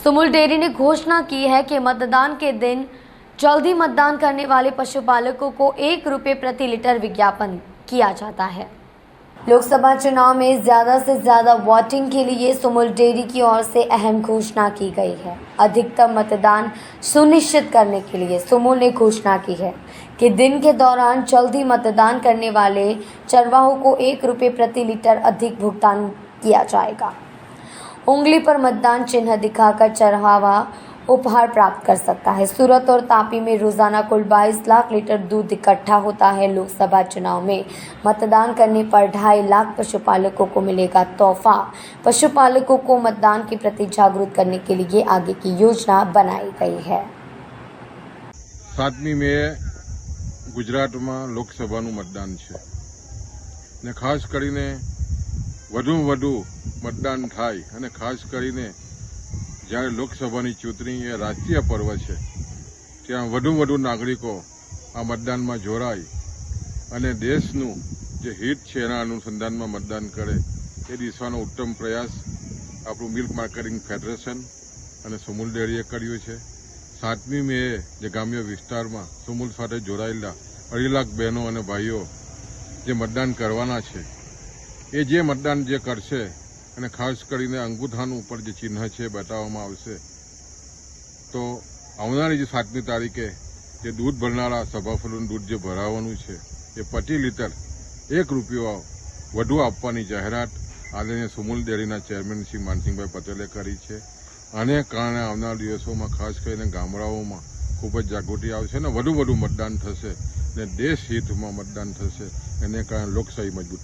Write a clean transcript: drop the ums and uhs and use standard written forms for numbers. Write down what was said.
Sumul dairy ने घोषणा की है कि मतदान के दिन जल्दी मतदान करने वाले पशुपालकों को 1 रुपये प्रति लीटर विज्ञापन किया जाता है। लोकसभा चुनाव में ज्यादा से ज्यादा वोटिंग के लिए सुमुल डेयरी की ओर से अहम घोषणा की गई है। अधिकतम मतदान सुनिश्चित करने के लिए सुमुल ने घोषणा की है कि दिन के दौरान जल्दी मतदान करने वाले चरवाहों को 1 रुपये प्रति लीटर अधिक भुगतान किया जाएगा। उंगली पर मतदान चिन्ह दिखाकर चरवाहा उपहार प्राप्त कर सकता है। सूरत और तापी में रोजाना कुल 22 लाख लीटर दूध इकट्ठा होता है। लोकसभा चुनाव में मतदान करने पर 2.5 लाख पशुपालकों को मिलेगा तोहफा। पशुपालकों को मतदान के प्रति जागरूक करने के लिए आगे की योजना बनाई गई है। 7મી મે ગુજરાતમાં લોકસભાનું મતદાન છે ને ખાસ કરીને વધુ મતદાન થાય અને ખાસ કરીને જ્યારે લોકસભાની ચૂંટણી એ રાષ્ટ્રીય પર્વ છે ત્યાં વધુ નાગરિકો આ મતદાનમાં જોડાય અને દેશનું જે હિત છે એના અનુસંધાનમાં મતદાન કરે એ દિશાનો ઉત્તમ પ્રયાસ આપણું મિલ્ક માર્કેટિંગ ફેડરેશન અને સુમુલ ડેરીએ કર્યું છે। 7મી મે જે ગ્રામ્ય વિસ્તારમાં સુમુલ સાથે જોડાયેલા 2.5 લાખ બહેનો અને ભાઈઓ જે મતદાન કરવાના છે એ જે મતદાન જે કરશે અને ખાસ કરીને અંગૂઠાનું ઉપર જે ચિહ્ન છે બતાવવામાં આવશે તો આવનારી જે 7મી તારીખે જે દૂધ ભરનારા સભાસદોનું દૂધ જે ભરાવાનું છે એ પ્રતિ લીટર 1 રૂપિયો વધુ આપવાની જાહેરાત આદરણીય સુમુલ ડેરીના ચેરમેન શ્રી માનસિંહભાઈ પટેલે કરી છે। આને કારણે આવનાર દિવસોમાં ખાસ કરીને ગામડાઓમાં ખૂબ જ જાગૃતિ આવશે અને વધુ મતદાન થશે અને દેશ હિતમાં મતદાન થશે એને કારણે લોકશાહી મજબૂત